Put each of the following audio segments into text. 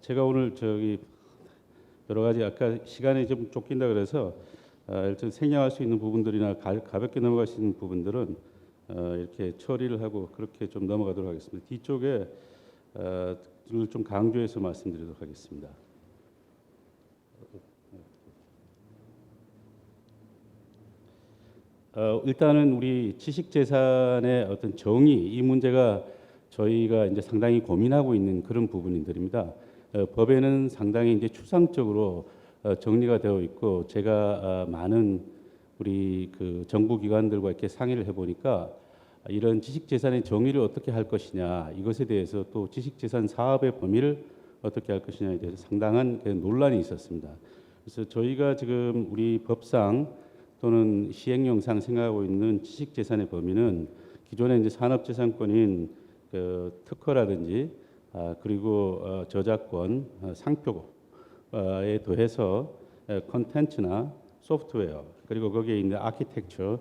제가 오늘 여러 가지 아까 시간이 좀 쫓긴다 그래서 일단 생략할 수 있는 부분들이나 가볍게 넘어갈 수 있는 부분들은 이렇게 처리를 하고 그렇게 좀 넘어가도록 하겠습니다. 뒤쪽에 좀 강조해서 말씀드리도록 하겠습니다. 일단은 우리 지식재산의 어떤 정의, 이 문제가 저희가 이제 상당히 고민하고 있는 그런 부분들입니다. 법에는 상당히 이제 추상적으로 정리가 되어 있고, 제가 많은 우리 그 정부 기관들과 이렇게 상의를 해보니까 이런 지식재산의 정의를 어떻게 할 것이냐, 이것에 대해서 또 지식재산 사업의 범위를 어떻게 할 것이냐에 대해서 상당한 논란이 있었습니다. 그래서 저희가 지금 우리 법상 또는 시행령상 생각하고 있는 지식재산의 범위는 기존의 이제 산업재산권인 특허라든지 그리고 저작권, 상표에 더해서 컨텐츠나 소프트웨어, 그리고 거기에 있는 아키텍처,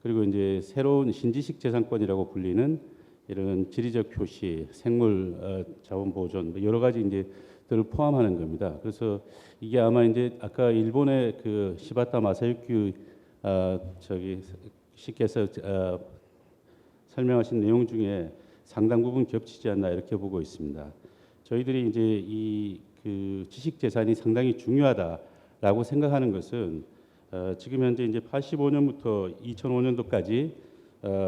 그리고 이제 새로운 신지식재산권이라고 불리는 이런 지리적 표시, 생물 자원 보존, 여러 가지 이제들을 포함하는 겁니다. 그래서 이게 아마 이제 아까 일본의 그 시바타 마사유키 씨께서 설명하신 내용 중에 상당 부분 겹치지 않나 이렇게 보고 있습니다. 저희들이 이제 이 그 지식 재산이 상당히 중요하다라고 생각하는 것은 지금 현재 이제 85년부터 2005년도까지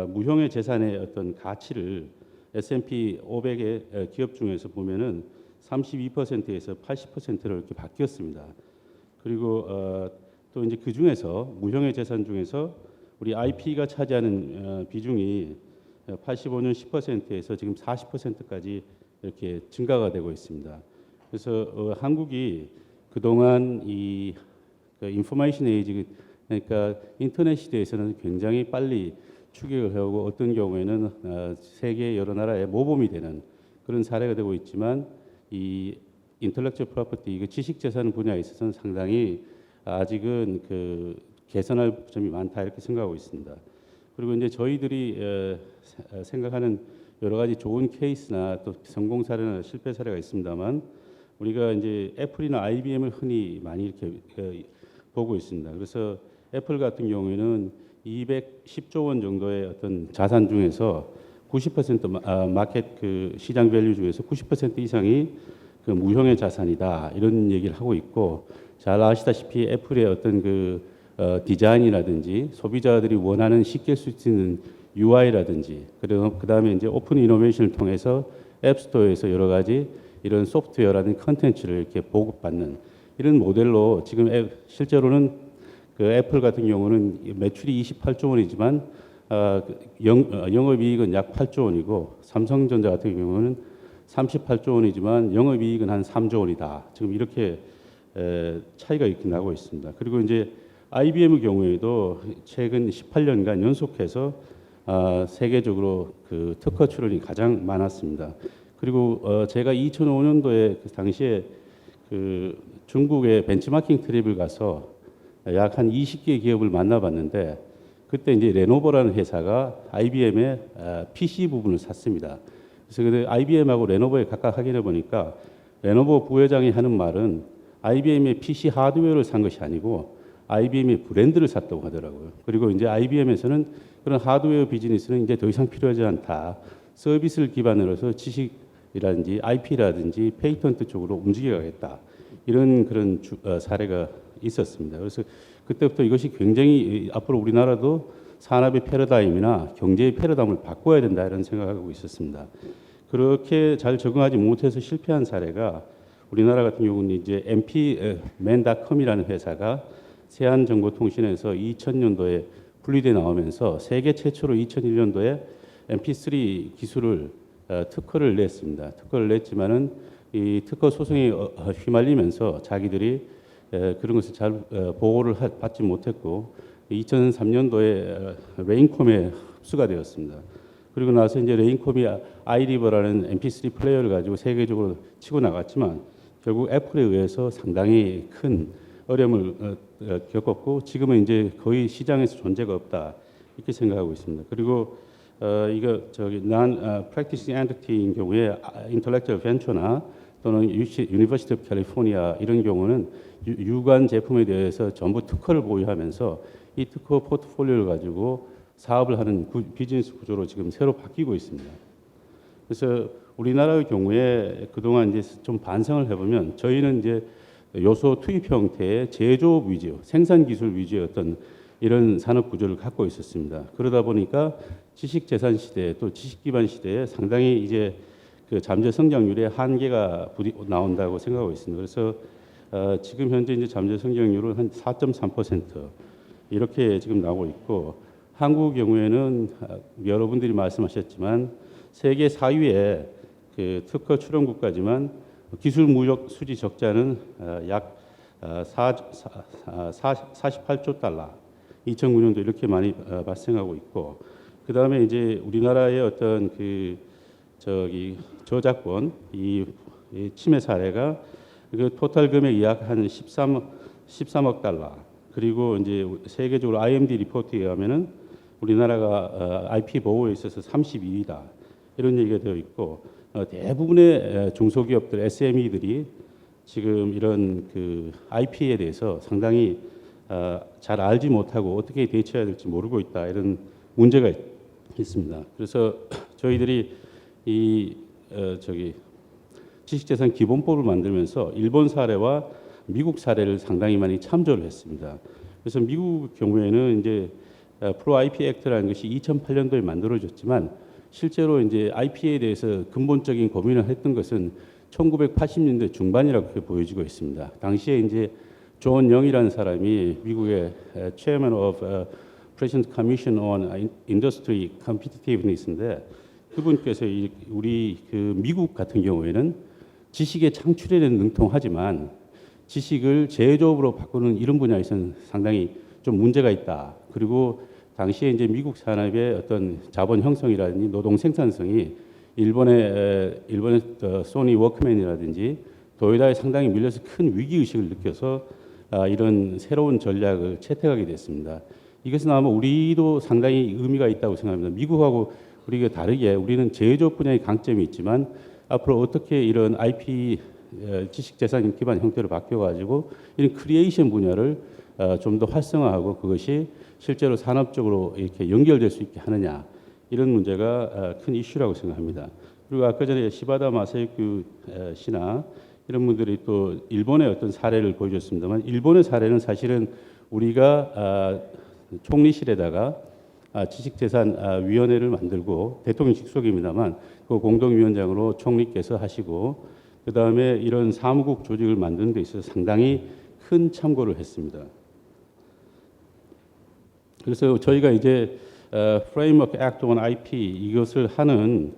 무형의 재산의 어떤 가치를 S&P 500의 기업 중에서 보면은 32%에서 80%로 이렇게 바뀌었습니다. 그리고 또 이제 그 중에서 무형의 재산 중에서 우리 IP가 차지하는 비중이 85년 10%에서 지금 40%까지 이렇게 증가가 되고 있습니다. 그래서 한국이 그동안 이 인포메이션 에이지, 그러니까 인터넷 시대에서는 굉장히 빨리 추격을 해오고 어떤 경우에는 세계 여러 나라에 모범이 되는 그런 사례가 되고 있지만, 이 인텔렉츄얼 프로퍼티, 이거 지식 재산 분야에 있어서는 상당히 아직은 그 개선할 점이 많다 이렇게 생각하고 있습니다. 그리고 이제 저희들이 생각하는 여러 가지 좋은 케이스나 또 성공 사례나 실패 사례가 있습니다만, 우리가 이제 애플이나 IBM을 흔히 많이 이렇게 보고 있습니다. 그래서 애플 같은 경우에는 210조 원 정도의 어떤 자산 중에서 90% 마켓 그 시장 밸류 중에서 90% 이상이 그 무형의 자산이다, 이런 얘기를 하고 있고, 잘 아시다시피 애플의 어떤 디자인이라든지 소비자들이 원하는 쉽게 쓸 수 있는 UI라든지, 그리고 그 다음에 이제 오픈 이노베이션을 통해서 앱스토어에서 여러 가지 이런 소프트웨어라든지 컨텐츠를 이렇게 보급받는 이런 모델로 지금 실제로는 그 애플 같은 경우는 매출이 28조 원이지만 영업이익은 약 8조 원이고, 삼성전자 같은 경우는 38조 원이지만 영업이익은 한 3조 원이다. 지금 이렇게 차이가 이렇게 나고 있습니다. 그리고 이제 IBM의 경우에도 최근 18년간 연속해서 세계적으로 그 특허 출원이 가장 많았습니다. 그리고 제가 2005년도에 그 당시에 그 중국의 벤치마킹 트립을 가서 약 한 20개 기업을 만나봤는데, 그때 이제 레노버라는 회사가 IBM의 PC 부분을 샀습니다. 그래서 IBM하고 레노버에 각각 확인해 보니까 레노버 부회장이 하는 말은 IBM의 PC 하드웨어를 산 것이 아니고 IBM의 브랜드를 샀다고 하더라고요. 그리고 이제 IBM에서는 그런 하드웨어 비즈니스는 이제 더 이상 필요하지 않다. 서비스를 기반으로 해서 지식이라든지 IP라든지 페이턴트 쪽으로 움직여가겠다. 이런 그런 사례가 있었습니다. 그래서 그때부터 이것이 굉장히 앞으로 우리나라도 산업의 패러다임이나 경제의 패러다임을 바꿔야 된다, 이런 생각하고 있었습니다. 그렇게 잘 적응하지 못해서 실패한 사례가 우리나라 같은 경우는 이제 MP맨닷컴이라는 회사가 세한정보통신에서 2000년도에 분리돼 나오면서 세계 최초로 2001년도에 MP3 기술을 특허를 냈습니다. 특허를 냈지만은 이 특허 소송에 휘말리면서 자기들이 그런 것을 잘 보호를 받지 못했고, 2003년도에 레인콤에 흡수가 되었습니다. 그리고 나서 이제 레인콤이 아이리버라는 MP3 플레이어를 가지고 세계적으로 치고 나갔지만 결국 애플에 의해서 상당히 큰 어려움을 겪었고, 지금은 이제 거의 시장에서 존재가 없다, 이렇게 생각하고 있습니다. 그리고 이거 non practicing entity인 경우에 인텔렉츄얼 벤처나 또는 유니버시티 오브 캘리포니아 이런 경우는 유관 제품에 대해서 전부 특허를 보유하면서 이 특허 포트폴리오를 가지고 사업을 하는 비즈니스 구조로 지금 새로 바뀌고 있습니다. 그래서 우리나라의 경우에 그동안 이제 좀 반성을 해보면 저희는 이제 요소 투입 형태의 제조업 위주, 생산 기술 위주의 어떤 이런 산업 구조를 갖고 있었습니다. 그러다 보니까 지식 재산 시대 또 지식 기반 시대에 상당히 이제 그 잠재 성장률에 한계가 나온다고 생각하고 있습니다. 그래서 지금 현재 이제 잠재 성장률은 한 4.3% 이렇게 지금 나오고 있고 한국 경우에는 여러분들이 말씀하셨지만 세계 4위의 그 특허 출원국까지만 기술 무역 수지 적자는 약 48조 달러 2009년도 이렇게 많이 발생하고 있고 그 다음에 이제 우리나라의 어떤 그 저작권 이 침해 사례가 그 토탈 금액이 약 한 13억 달러 그리고 이제 세계적으로 IMD 리포트에 의하면은 우리나라가 IP 보호에 있어서 32위다 이런 얘기가 되어 있고 대부분의 중소기업들 SME들이 지금 이런 그 IP에 대해서 상당히 잘 알지 못하고 어떻게 대처해야 될지 모르고 있다 이런 문제가 있습니다. 그래서 저희들이 이 지식재산 기본법을 만들면서 일본 사례와 미국 사례를 상당히 많이 참조를 했습니다. 그래서 미국 경우에는 이제 프로 IP 액트라는 것이 2008년도에 만들어졌지만 실제로 이제 IP에 대해서 근본적인 고민을 했던 것은 1980년대 중반이라고 그렇게 보여지고 있습니다. 당시에 이제 존 영이라는 사람이 미국의 Chairman of President Commission on Industry Competitiveness인데 그분께서 우리 그 미국 같은 경우에는 지식의 창출에는 능통하지만 지식을 제조업으로 바꾸는 이런 분야에서는 상당히 좀 문제가 있다. 그리고 당시에 이제 미국 산업의 어떤 자본 형성이라든지 노동 생산성이 일본의 소니 워크맨이라든지 도요타에 상당히 밀려서 큰 위기 의식을 느껴서 이런 새로운 전략을 채택하게 됐습니다. 이것은 아마 우리도 상당히 의미가 있다고 생각합니다. 미국하고 우리가 다르게 우리는 제조업 분야의 강점이 있지만 앞으로 어떻게 이런 IP 지식재산 기반 형태로 바뀌어가지고 이런 크리에이션 분야를 좀 더 활성화하고 그것이 실제로 산업적으로 이렇게 연결될 수 있게 하느냐 이런 문제가 큰 이슈라고 생각합니다. 그리고 아까 전에 시바다 마사유키 씨나 이런 분들이 또 일본의 어떤 사례를 보여줬습니다만 일본의 사례는 사실은 우리가 총리실에다가 지식재산위원회를 만들고 대통령 직속입니다만 그 공동위원장으로 총리께서 하시고 그 다음에 이런 사무국 조직을 만드는 데 있어서 상당히 큰 참고를 했습니다. 그래서 저희가 이제 Framework Act on IP 이것을 하는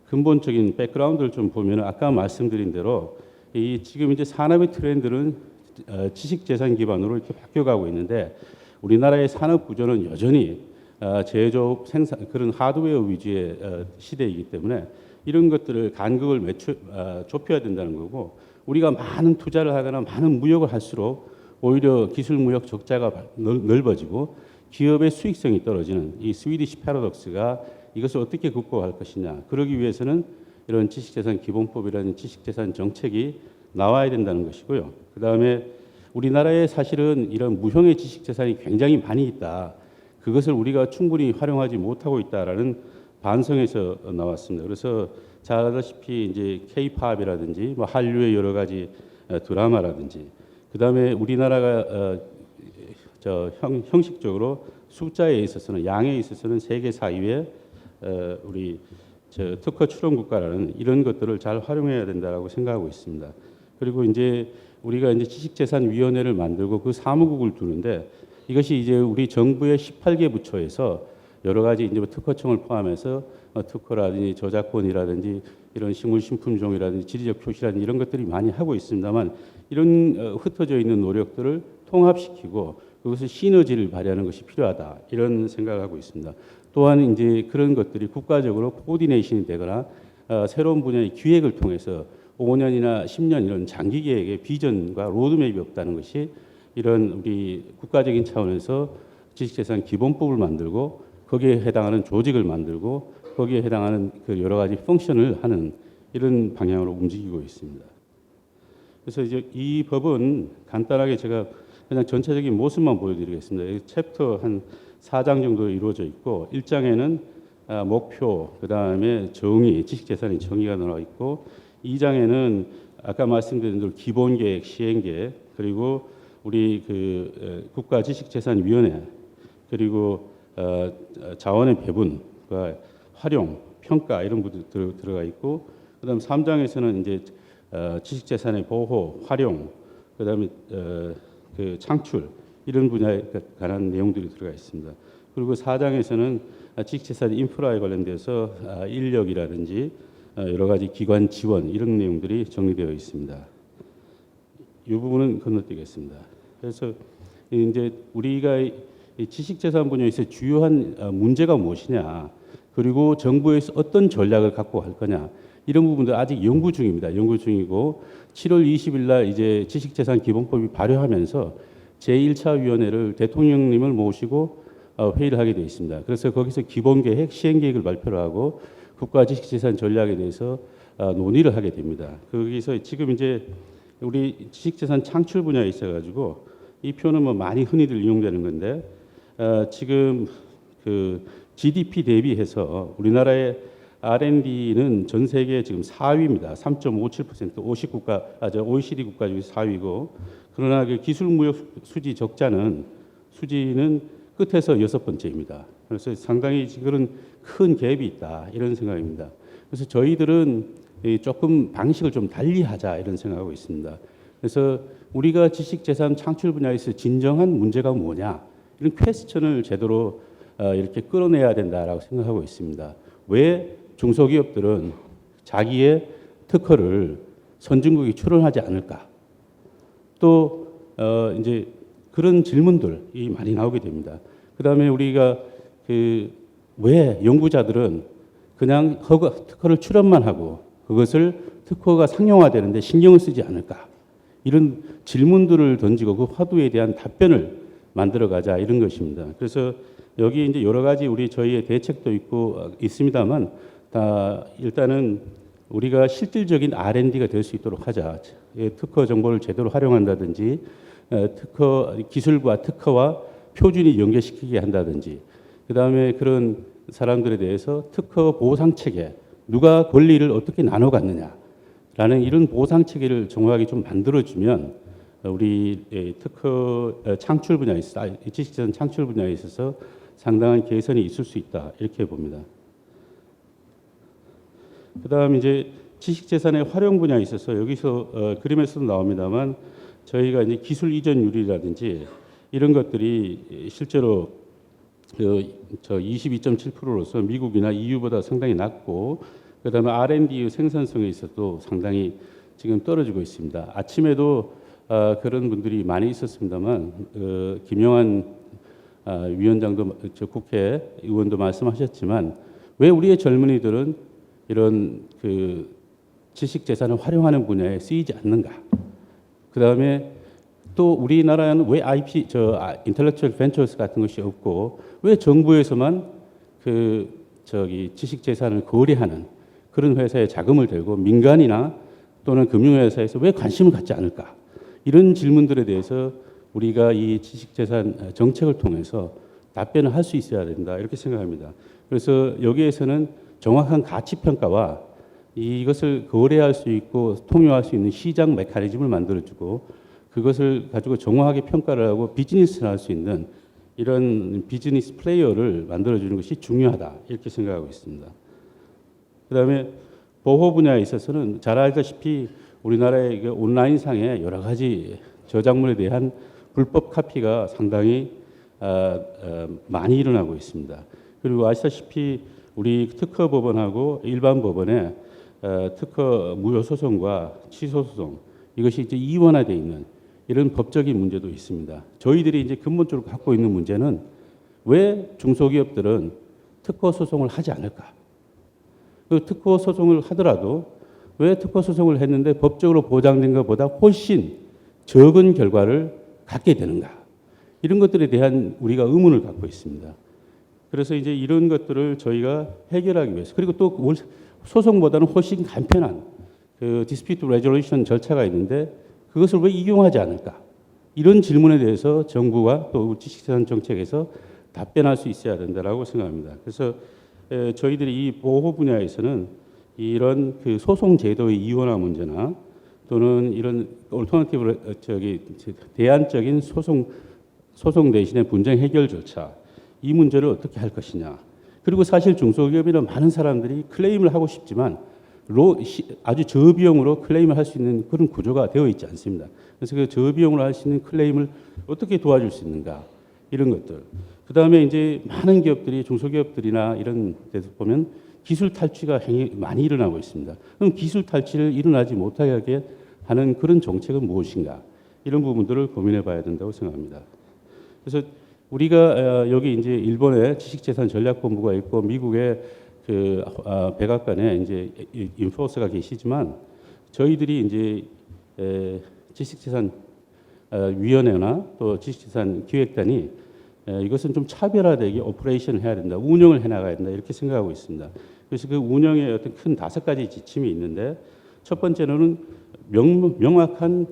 근본적인 백그라운드를 좀 보면 아까 말씀드린 대로 이 지금 이제 산업의 트렌드는 지식재산 기반으로 이렇게 바뀌어가고 있는데 우리나라의 산업 구조는 여전히 제조업 생산 그런 하드웨어 위주의 시대이기 때문에 이런 것들을 간극을 좁혀야 된다는 거고 우리가 많은 투자를 하거나 많은 무역을 할수록 오히려 기술 무역 적자가 넓어지고 기업의 수익성이 떨어지는 이 스위디시 패러독스가 이것을 어떻게 극복할 것이냐. 그러기 위해서는 이런 지식재산 기본법이라는 지식재산 정책이 나와야 된다는 것이고요. 그다음에 우리나라에 사실은 이런 무형의 지식재산이 굉장히 많이 있다. 그것을 우리가 충분히 활용하지 못하고 있다라는 반성에서 나왔습니다. 그래서 잘 알다시피 이제 K-팝이라든지 뭐 한류의 여러 가지 드라마라든지 그다음에 우리나라가 형식적으로 숫자에 있어서는 양에 있어서는 세계 4위의 우리 특허 출원 국가라는 이런 것들을 잘 활용해야 된다라고 생각하고 있습니다. 그리고 이제 우리가 이제 지식재산위원회를 만들고 그 사무국을 두는데 이것이 이제 우리 정부의 18개 부처에서 여러 가지 이제 특허청을 포함해서 특허라든지 저작권이라든지 이런 식물식품종이라든지 지리적 표시라든지 이런 것들이 많이 하고 있습니다만 이런 흩어져 있는 노력들을 통합시키고 그것을 시너지를 발휘하는 것이 필요하다 이런 생각을 하고 있습니다. 또한 이제 그런 것들이 국가적으로 코디네이션이 되거나 새로운 분야의 기획을 통해서 5년이나 10년 이런 장기 계획의 비전과 로드맵이 없다는 것이 이런 우리 국가적인 차원에서 지식재산 기본법을 만들고 거기에 해당하는 조직을 만들고 거기에 해당하는 그 여러 가지 펑션을 하는 이런 방향으로 움직이고 있습니다. 그래서 이제 이 법은 간단하게 제가 그냥 전체적인 모습만 보여드리겠습니다. 이 챕터 한 4장 정도 이루어져 있고 1장에는 목표, 그다음에 정의, 지식재산의 정의가 나와 있고 2장에는 아까 말씀드린 대로 기본계획, 시행계획, 그리고 우리 국가지식재산위원회, 그리고 자원의 배분과 활용, 평가 이런 부분들 들어가 있고, 그다음 3장에서는 이제 지식재산의 보호, 활용, 그다음에 창출 이런 분야에 관한 내용들이 들어가 있습니다. 그리고 4장에서는 지식재산 인프라에 관련돼서 인력이라든지 여러 가지 기관 지원 이런 내용들이 정리되어 있습니다. 이 부분은 건너뛰겠습니다. 그래서 이제 우리가 이 지식재산 분야에서 주요한 문제가 무엇이냐, 그리고 정부에서 어떤 전략을 갖고 갈 거냐, 이런 부분들 아직 연구 중입니다. 연구 중이고 7월 20일 날 이제 지식재산 기본법이 발효하면서 제1차 위원회를 대통령님을 모시고 회의를 하게 되어 있습니다. 그래서 거기서 기본계획, 시행계획을 발표를 하고 국가지식재산 전략에 대해서 논의를 하게 됩니다. 거기서 지금 이제 우리 지식재산 창출 분야에 있어가지고 이 표는 뭐 많이 흔히들 이용되는 건데 지금 그 GDP 대비해서 우리나라의 R&D는 전 세계 지금 4위입니다. 3.57% 50국가, OECD 국가 중에 4위고, 그러나 그 기술무역 수지는 끝에서 6번째입니다. 그래서 상당히 그런 큰 갭이 있다 이런 생각입니다. 그래서 저희들은 조금 방식을 좀 달리하자 이런 생각하고 있습니다. 그래서 우리가 지식재산 창출 분야에서 진정한 문제가 뭐냐 이런 퀘스천을 제대로 이렇게 끌어내야 된다라고 생각하고 있습니다. 왜 중소기업들은 자기의 특허를 선진국에 출원하지 않을까? 또 이제 그런 질문들이 많이 나오게 됩니다. 그다음에 우리가 왜 연구자들은 그냥 특허를 출원만 하고 그것을 특허가 상용화되는데 신경을 쓰지 않을까? 이런 질문들을 던지고 그 화두에 대한 답변을 만들어가자 이런 것입니다. 그래서 여기 이제 여러 가지 저희의 대책도 있습니다만 일단은 우리가 실질적인 R&D가 될 수 있도록 하자. 특허 정보를 제대로 활용한다든지, 특허 기술과 특허와 표준이 연계시키게 한다든지, 그 다음에 그런 사람들에 대해서 특허 보상 체계, 누가 권리를 어떻게 나눠 갖느냐라는 이런 보상 체계를 정확하게 좀 만들어주면 우리 특허 창출 분야에 있어서, 지식재산 창출 분야에 있어서 상당한 개선이 있을 수 있다 이렇게 봅니다. 그다음 이제 지식재산의 활용 분야에 있어서 여기서 그림에서도 나옵니다만 저희가 이제 기술 이전율이라든지 이런 것들이 실제로 22.7%로서 미국이나 EU보다 상당히 낮고, 그다음에 R&D 생산성에 있어서도 상당히 지금 떨어지고 있습니다. 아침에도 그런 분들이 많이 있었습니다만 김영환 위원장도 국회 의원도 말씀하셨지만 왜 우리의 젊은이들은 이런 지식 재산을 활용하는 분야에 쓰이지 않는가? 그다음에 또 우리나라는 왜 인텔렉츄얼 벤처스 같은 것이 없고 왜 정부에서만 지식 재산을 거래하는 그런 회사에 자금을 들고 민간이나 또는 금융회사에서 왜 관심을 갖지 않을까? 이런 질문들에 대해서 우리가 이 지식재산 정책을 통해서 답변을 할 수 있어야 된다 이렇게 생각합니다. 그래서 여기에서는 정확한 가치평가와 이것을 거래할 수 있고 통용할 수 있는 시장 메커니즘을 만들어주고 그것을 가지고 정확하게 평가를 하고 비즈니스를 할 수 있는 이런 비즈니스 플레이어를 만들어주는 것이 중요하다 이렇게 생각하고 있습니다. 그다음에 보호 분야에 있어서는 잘 알다시피 우리나라의 온라인상의 여러 가지 저작물에 대한 불법 카피가 상당히 많이 일어나고 있습니다. 그리고 아시다시피 우리 특허 법원하고 일반 법원의 특허 무효 소송과 취소 소송 이것이 이제 이원화되어 있는 이런 법적인 문제도 있습니다. 저희들이 이제 근본적으로 갖고 있는 문제는 왜 중소기업들은 특허 소송을 하지 않을까? 그 특허 소송을 하더라도 왜 특허 소송을 했는데 법적으로 보장된 것보다 훨씬 적은 결과를 갖게 되는가? 이런 것들에 대한 우리가 의문을 갖고 있습니다. 그래서 이제 이런 것들을 저희가 해결하기 위해서, 그리고 또 소송보다는 훨씬 간편한 디스피트 레졸루션 절차가 있는데 그것을 왜 이용하지 않을까? 이런 질문에 대해서 정부가 또 지식재산 정책에서 답변할 수 있어야 된다라고 생각합니다. 그래서 저희들이 이 보호 분야에서는 이런 그 소송 제도의 이원화 문제나 또는 이런 올터너티브 대안적인 소송 대신에 분쟁 해결 절차 이 문제를 어떻게 할 것이냐. 그리고 사실 중소기업이나 많은 사람들이 클레임을 하고 싶지만 아주 저비용으로 클레임을 할 수 있는 그런 구조가 되어 있지 않습니다. 그래서 그 저비용으로 할 수 있는 클레임을 어떻게 도와줄 수 있는가 이런 것들. 그 다음에 이제 많은 기업들이 중소기업들이나 이런 데서 보면 기술 탈취가 많이 일어나고 있습니다. 그럼 기술 탈취를 일어나지 못하게 하는 그런 정책은 무엇인가 이런 부분들을 고민해 봐야 된다고 생각합니다. 그래서 우리가 여기 이제 일본의 지식재산 전략본부가 있고 미국의 그 백악관에 이제 인포서가 계시지만 저희들이 이제 지식재산 위원회나 또 지식재산 기획단이 이것은 좀 차별화되게 오퍼레이션을 해야 된다, 운영을 해나가야 된다 이렇게 생각하고 있습니다. 그래서 그 운영에 어떤 큰 5가지 지침이 있는데 첫 번째로는 명확한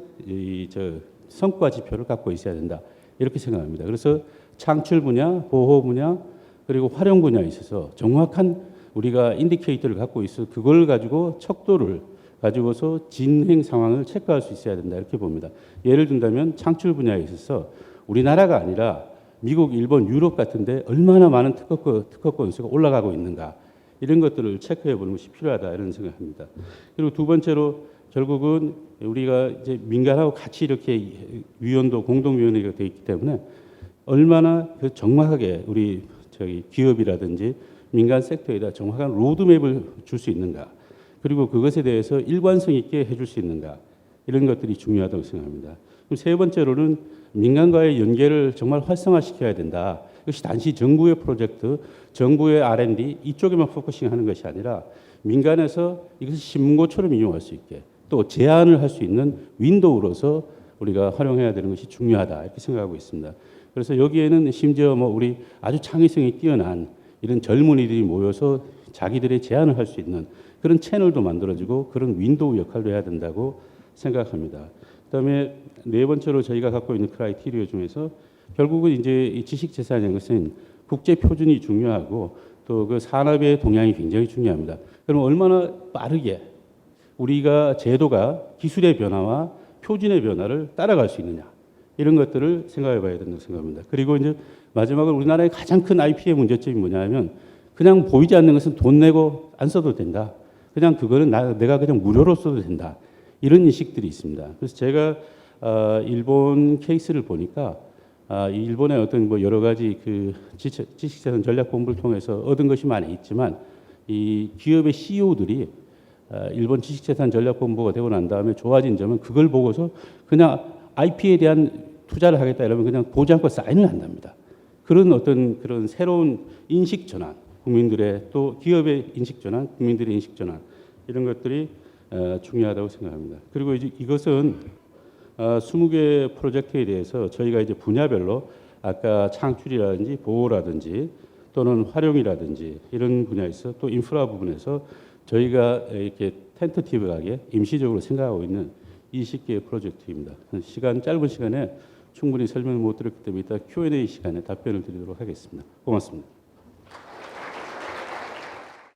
성과 지표를 갖고 있어야 된다 이렇게 생각합니다. 그래서 창출 분야, 보호 분야 그리고 활용 분야에 있어서 정확한 우리가 인디케이터를 갖고 있어 그걸 가지고 척도를 가지고서 진행 상황을 체크할 수 있어야 된다 이렇게 봅니다. 예를 든다면 창출 분야에 있어서 우리나라가 아니라 미국, 일본, 유럽 같은데 얼마나 많은 특허 건수가 올라가고 있는가 이런 것들을 체크해 보는 것이 필요하다 이런 생각합니다. 그리고 두 번째로 결국은 우리가 이제 민간하고 같이 이렇게 위원도 공동위원회가 되어 있기 때문에 얼마나 정확하게 우리 기업이라든지 민간 섹터에다 정확한 로드맵을 줄 수 있는가 그리고 그것에 대해서 일관성 있게 해줄 수 있는가 이런 것들이 중요하다고 생각합니다. 그럼 세 번째로는 민간과의 연계를 정말 활성화시켜야 된다. 이것이 단지 정부의 프로젝트, 정부의 R&D 이쪽에만 포커싱하는 것이 아니라 민간에서 이것을 신문고처럼 이용할 수 있게 또 제안을 할 수 있는 윈도우로서 우리가 활용해야 되는 것이 중요하다 이렇게 생각하고 있습니다. 그래서 여기에는 심지어 뭐 우리 아주 창의성이 뛰어난 이런 젊은이들이 모여서 자기들의 제안을 할 수 있는 그런 채널도 만들어지고 그런 윈도우 역할도 해야 된다고 생각합니다. 그다음에 네 번째로 저희가 갖고 있는 크라이테리아 중에서 결국은 이제 이 지식재산인 것은 국제 표준이 중요하고 또 그 산업의 동향이 굉장히 중요합니다. 그럼 얼마나 빠르게 우리가 제도가 기술의 변화와 표준의 변화를 따라갈 수 있느냐 이런 것들을 생각해 봐야 된다고 생각합니다. 그리고 이제 마지막으로 우리나라의 가장 큰 IP의 문제점이 뭐냐면 그냥 보이지 않는 것은 돈 내고 안 써도 된다. 그냥 그거는 내가 그냥 무료로 써도 된다. 이런 인식들이 있습니다. 그래서 제가 일본 케이스를 보니까 일본의 어떤 뭐 여러 가지 그 지식재산 전략본부를 통해서 얻은 것이 많이 있지만 이 기업의 CEO들이 일본 지식재산 전략본부가 되고 난 다음에 좋아진 점은 그걸 보고서 그냥 IP에 대한 투자를 하겠다 이러면 그냥 보지 않고 사인을 한답니다. 그런 어떤 그런 새로운 인식 전환, 국민들의 또 기업의 인식 전환, 국민들의 인식 전환 이런 것들이 중요하다고 생각합니다. 그리고 이제 이것은 20개 프로젝트에 대해서 저희가 이제 분야별로 아까 창출이라든지 보호라든지 또는 활용이라든지 이런 분야에서 또 인프라 부분에서 저희가 이렇게 텐터티브하게 임시적으로 생각하고 있는 20개의 프로젝트입니다. 짧은 시간에 충분히 설명을 못 드렸기 때문에 이따 Q&A 시간에 답변을 드리도록 하겠습니다. 고맙습니다.